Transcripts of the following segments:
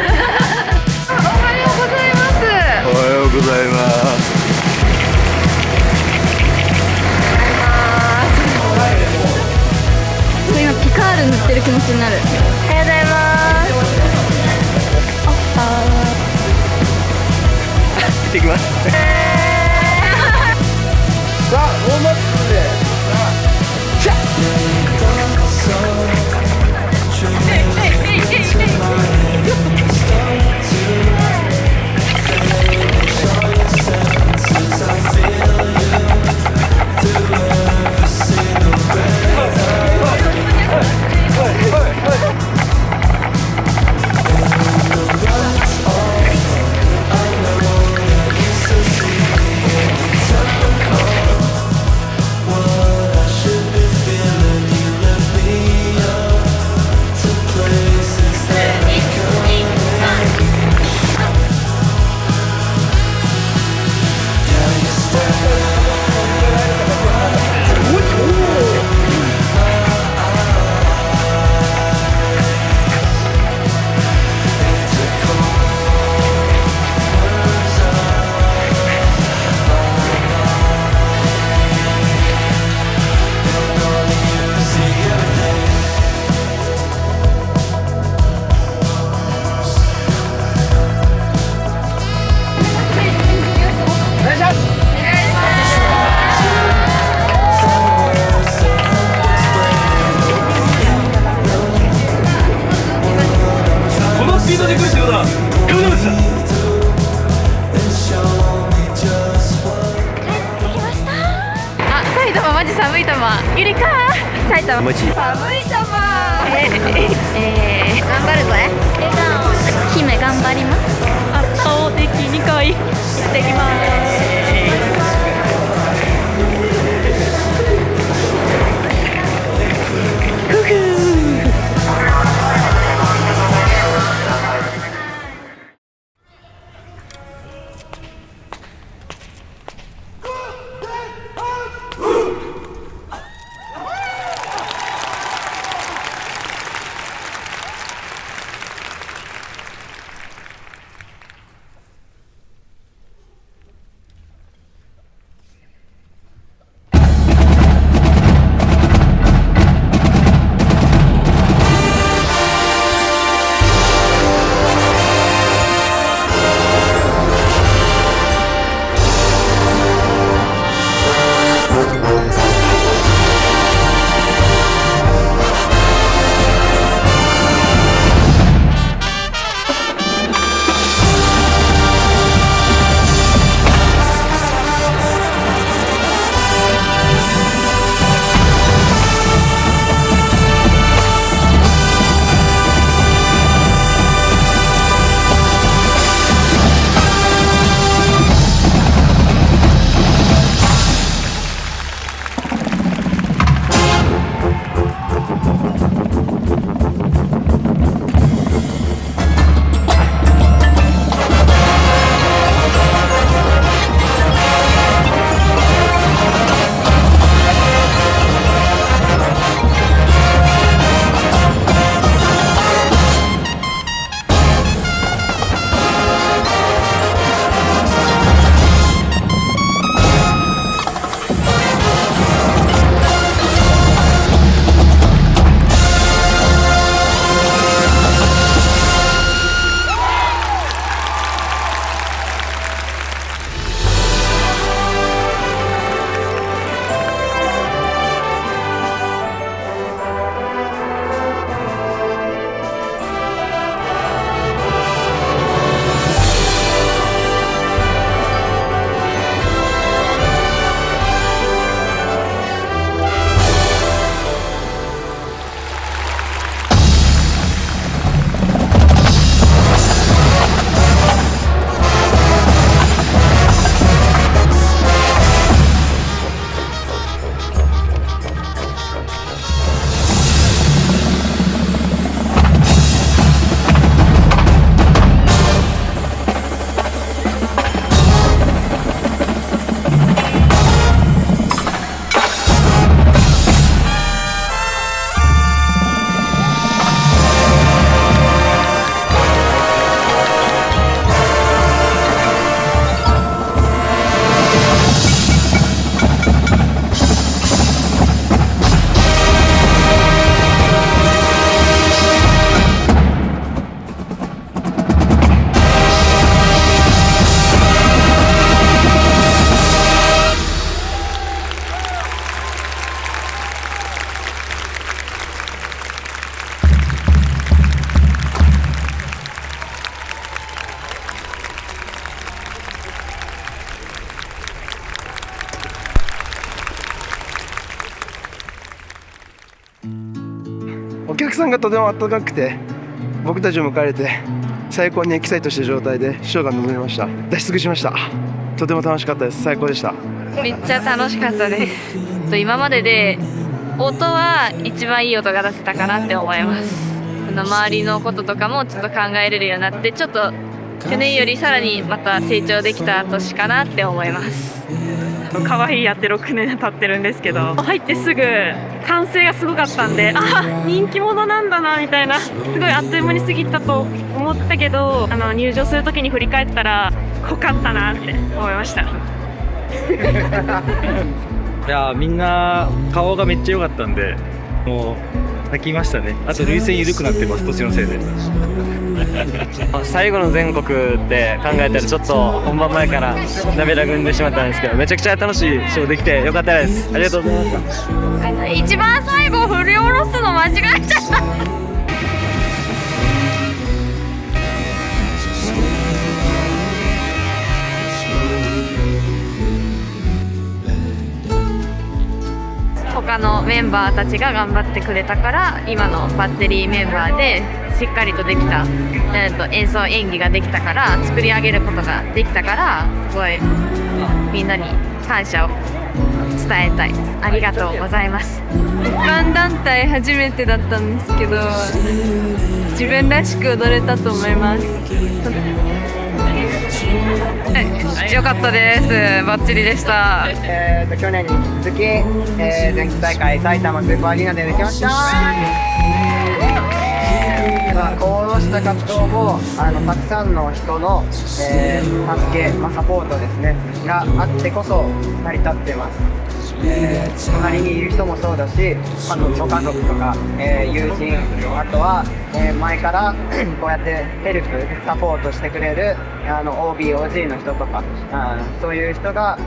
はようございます。おはようございます。今ピカール塗ってる気持ちになる。おはようございます。行ってきます。さあ、ウォームアップで。シャマジ寒い玉。ゆりか埼玉マジ寒い玉。頑張るぜ。笑顔姫頑張ります。圧倒的に可愛い。行ってきます。客さんがとても温かくて、僕たちを迎えれて最高にエキサイトした状態でショーが臨めました。出し尽くしました。とても楽しかったです。最高でした。めっちゃ楽しかったです。今までで音は一番いい音が出せたかなって思います。周りのこととかもちょっと考えれるようになって、ちょっと去年よりさらにまた成長できた年かなって思います。可愛いやって6年経ってるんですけど、入ってすぐ歓声がすごかったんで、人気者なんだなみたいな、すごいあっという間に過ぎたと思ったけど、入場する時に振り返ったら濃かったなって思いました。いやみんな顔がめっちゃ良かったんで、もう泣きましたね。あと涙腺緩くなってます、年のせいで。最後の全国って考えたらちょっと本番前から涙ぐんでしまったんですけど、めちゃくちゃ楽しいショーできてよかったです。ありがとうございました。一番最後振り下ろすの間違えちゃった。他のメンバーたちが頑張ってくれたから、今のバッテリーメンバーでしっかりとできた、演奏演技ができたから、作り上げることができたから、すごいみんなに感謝を伝えたい。ありがとうございます。一般団体初めてだったんですけど、自分らしく踊れたと思います。よかったです。バッチリでした。去年に続き、前期大会埼玉スーパーアリーナでできました。こうした活動もたくさんの人の、助け、サポートですねがあってこそ成り立ってます。隣にいる人もそうだし、ご家族とか、友人、あとは、前からこうやってヘルプサポートしてくれるOB、OG の人とか、そういう人が、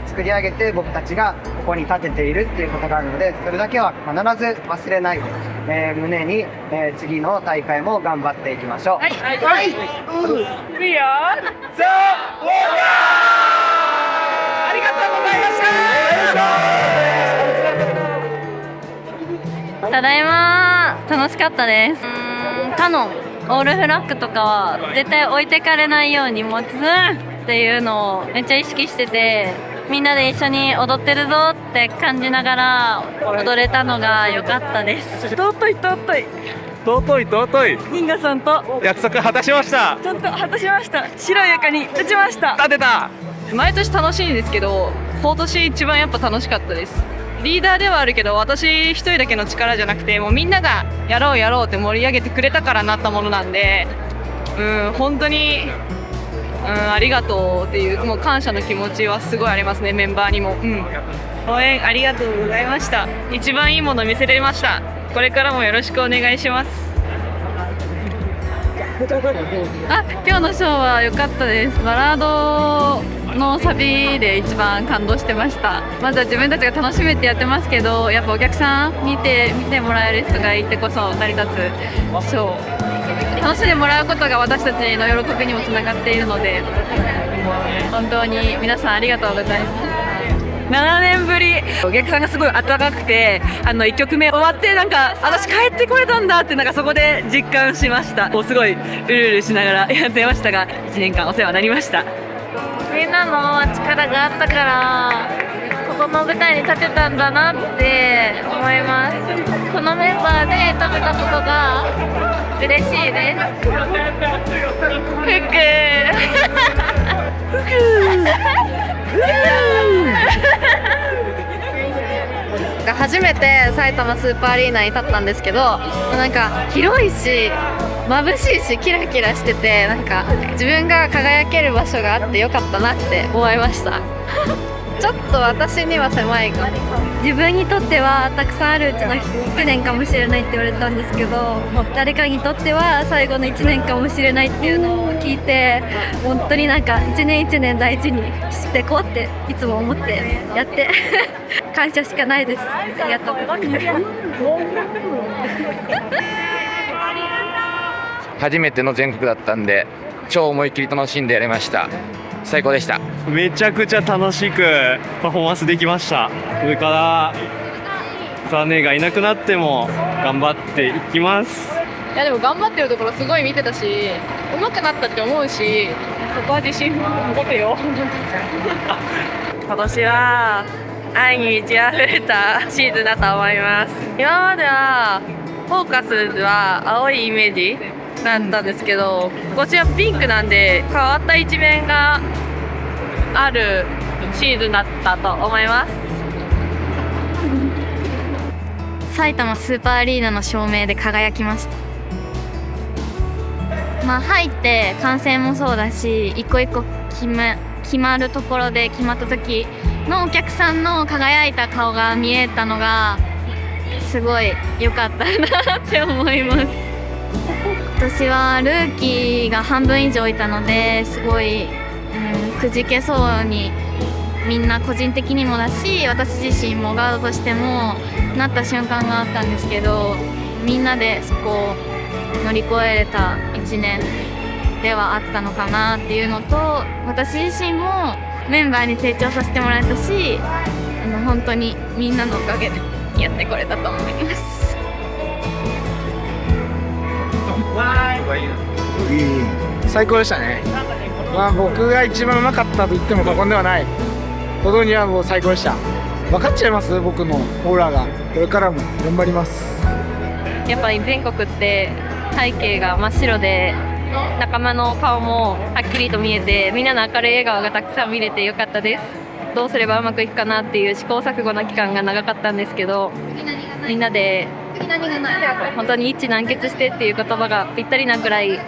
作り上げて僕たちがここに立てているっていうことがあるので、それだけは必ず忘れない、胸に、次の大会も頑張っていきましょう。はい、はい、ありがとうございました。ただいま。楽しかったです。他のオールフラッグとかは絶対置いてかれないように持つっていうのをめっちゃ意識してて、みんなで一緒に踊ってるぞって感じながら踊れたのが良かったです。尊いニンガさんと約束果たしました。ちゃんと果たしました。白い床に打ちました。立てた。毎年楽しいんですけど、今年一番やっぱ楽しかったです。リーダーではあるけど、私一人だけの力じゃなくて、もうみんながやろうって盛り上げてくれたからなったものなんで、本当に、ありがとうっていう、もう感謝の気持ちはすごいありますね、メンバーにも。応援ありがとうございました。一番いいもの見せれました。これからもよろしくお願いします。今日のショーは良かったです。バラードのサビで一番感動してました。まずは自分たちが楽しめてやってますけど、やっぱお客さん見てもらえる人がいてこそ成り立つショー。楽しんでもらうことが私たちの喜びにもつながっているので、本当に皆さんありがとうございます。7年ぶり、お客さんがすごい温かくて、1曲目終わって私帰ってこれたんだってそこで実感しました。すごいうるうるしながらやってましたが、1年間お世話になりました。みんなの力があったからこの舞台に立てたんだなって思います。このメンバーで立てたことが嬉しいです。初めて埼玉スーパーアリーナに立ったんですけど、広いし眩しいしキラキラしてて、自分が輝ける場所があってよかったなって思いましたちょっと私には狭いかも。自分にとってはたくさんあるうちの1年かもしれないって言われたんですけど、誰かにとっては最後の1年かもしれないっていうのを聞いて、本当に1年1年大事にしていこうっていつも思ってやって感謝しかないです。ありがとうございます。初めての全国だったんで、超思いっきり楽しんでやれました。最高でした。めちゃくちゃ楽しくパフォーマンスできました。それからサネがいなくなっても頑張っていきます。いやでも頑張ってるところすごい見てたし、上手くなったって思うし、そこは自信持てよ。今年は愛に満ち溢れたシーズンだと思います。今まではフォーカスは青いイメージだったんですけど、今年はピンクなんで変わった一面があるシーズンだったと思います。埼玉スーパーアリーナの照明で輝きました。入って観戦もそうだし、一個一個決まるところで決まった時のお客さんの輝いた顔が見えたのがすごい良かったなって思います。今年はルーキーが半分以上いたのですごい、くじけそうにみんな個人的にもだし、私自身もガードとしてもなった瞬間があったんですけど、みんなでそこを乗り越えれた1年ではあったのかなっていうのと、私自身もメンバーに成長させてもらえたし、本当にみんなのおかげでやってこれたと思います。最高でしたね。僕が一番うまかったと言っても過言ではないほどにはもう最高でした。分かっちゃいます？僕のオーラが。これからも頑張ります。やっぱり全国って背景が真っ白で、仲間の顔もはっきりと見えて、みんなの明るい笑顔がたくさん見れてよかったです。どうすればうまくいくかなっていう試行錯誤の期間が長かったんですけど、みんなで本当に一致団結してっていう言葉がぴったりなくらい、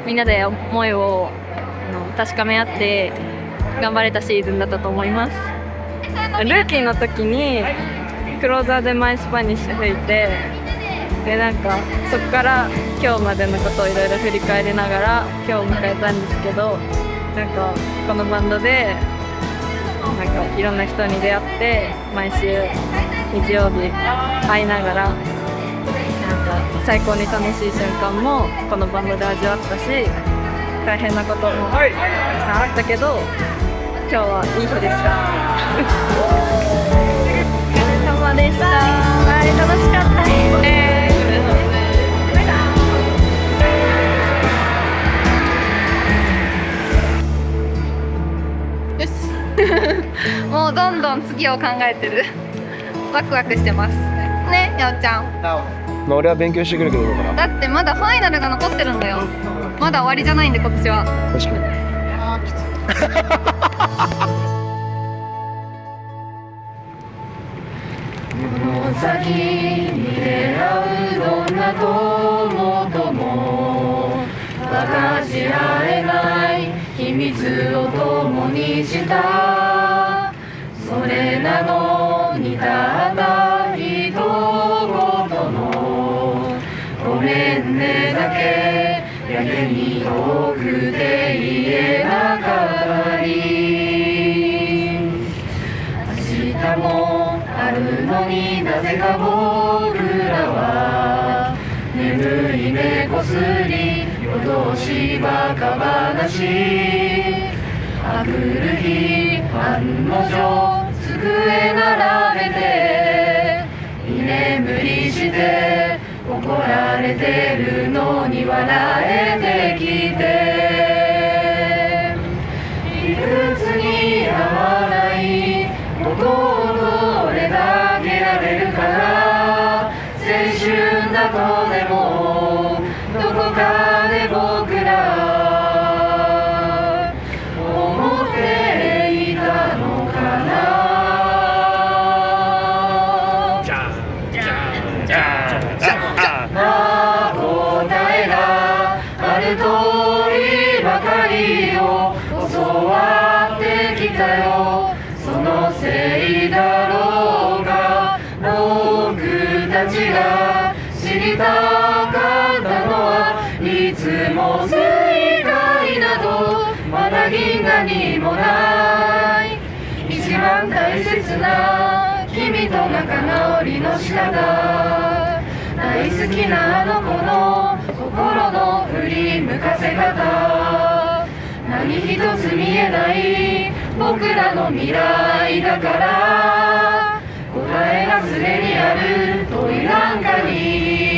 みんなで思いを確かめ合って頑張れたシーズンだったと思います。ルーキーの時にクローザーで前スパニッシュ吹いて、でなんかそこから今日までのことをいろいろ振り返りながら今日を迎えたんですけど、なんかこのバンドでなんかいろんな人に出会って毎週日曜日会いながら、なんか最高に楽しい瞬間もこのバンドで味わったし、大変なこともたくさんあったけど今日はいい日でした。お疲れ様でした。楽しかったです。もうどんどん次を考えてる。ワクワクしてますね、やおちゃん。俺は勉強してくるけどどうかな。だってまだファイナルが残ってるんだよ。まだ終わりじゃないんで今年は。確かに。先に出会うどんな友とも分かち合えない秘密を共にした。それなのにたった一言のごめんねだけやけに遠くて言えなかったり、明日もあるのになぜか僕らは眠い目こすり夜通しバカ話。あくる日案の定机並べて居眠りして怒られてるのに笑えてきて、いくつに合わないことをどれだけやれるかな。青春だとでもどこかで僕ら思っていたのかな。答えがある通りばかりを教わってきたよ。そのせいだろうか、僕たちが知りたかったのはいつも正解などまだ銀河にもない。一番大切な君と仲直りの仕方、大好きなあの子の心の振り向かせ方、何一つ見えない僕らの未来だから。答えがすでにある問いなんかに